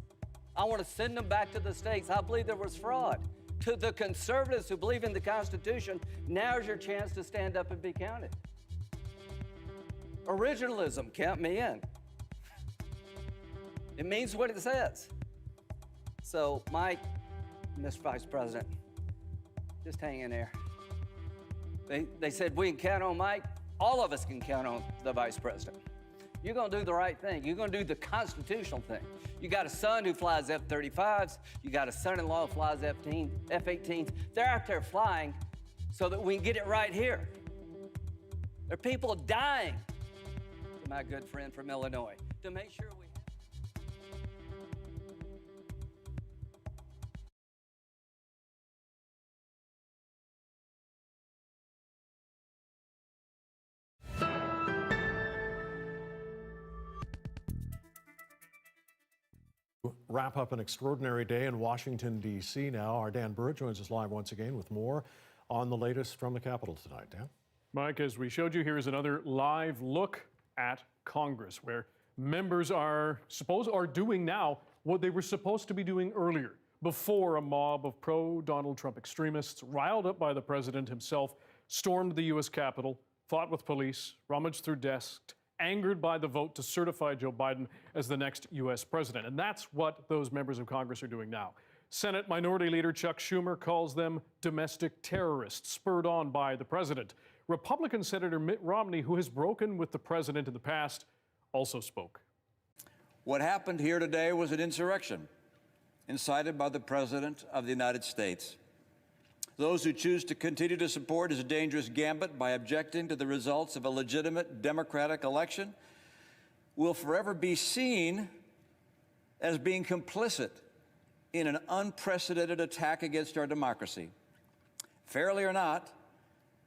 I want to send them back to the states, I believe there was fraud? To the conservatives who believe in the Constitution, now's your chance to stand up and be counted. Originalism, count me in. It means what it says. So, Mike, Mr. Vice President, just hang in there. They said we can count on Mike. All of us can count on the Vice President. You're going to do the right thing. You're going to do the constitutional thing. You got a son who flies F-35s. You got a son-in-law who flies F-18s. They're out there flying so that we can get it right here. There are people dying, to my good friend from Illinois, to make sure we wrap up an extraordinary day in Washington, D.C. now. Our Dan Burr joins us live once again with more on the latest from the Capitol tonight. Dan? Mike, as we showed you, here is another live look at Congress, where members are doing now what they were supposed to be doing earlier, before a mob of pro-Donald Trump extremists, riled up by the president himself, stormed the U.S. Capitol, fought with police, rummaged through desks, angered by the vote to certify Joe Biden as the next U.S. president. And that's what those members of Congress are doing now. Senate Minority Leader Chuck Schumer calls them domestic terrorists, spurred on by the president. Republican Senator Mitt Romney, who has broken with the president in the past, also spoke. What happened here today was an insurrection incited by the President of the United States. Those who choose to continue to support is a dangerous gambit by objecting to the results of a legitimate democratic election will forever be seen as being complicit in an unprecedented attack against our democracy. Fairly or not,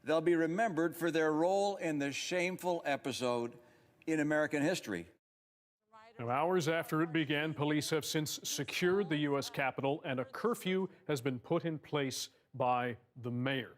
they'll be remembered for their role in this shameful episode in American history. Now, hours after it began, police have since secured the U.S. Capitol, and a curfew has been put in place by the mayor.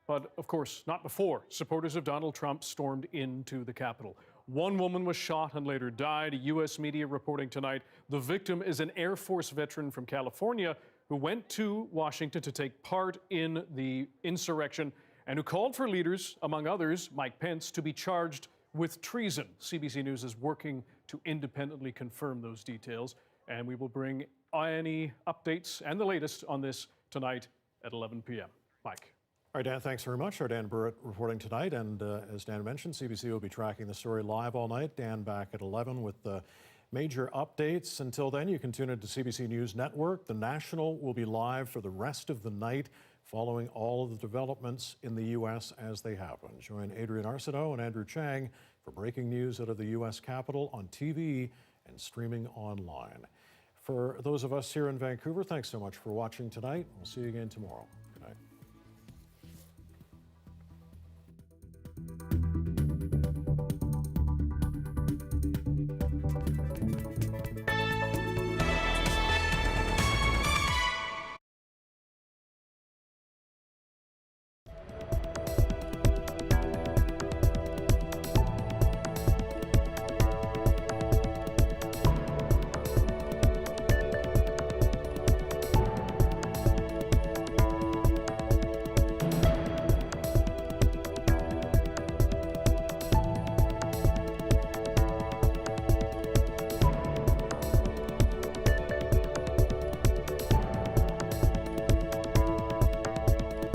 But, of course, not before supporters of Donald Trump stormed into the Capitol. One woman was shot and later died. U.S. media reporting tonight the victim is an Air Force veteran from California who went to Washington to take part in the insurrection and who called for leaders, among others, Mike Pence, to be charged with treason. CBC News is working to independently confirm those details, and we will bring any updates and the latest on this tonight at 11 p.m. Mike. All right, Dan, thanks very much. Our Dan Burrett reporting tonight. And as Dan mentioned, CBC will be tracking the story live all night. Dan back at 11 with the major updates. Until then, you can tune into CBC News Network. The National will be live for the rest of the night, following all of the developments in the U.S. as they happen. Join Adrian Arsenault and Andrew Chang for breaking news out of the U.S. Capitol on TV and streaming online. For those of us here in Vancouver, thanks so much for watching tonight. We'll see you again tomorrow.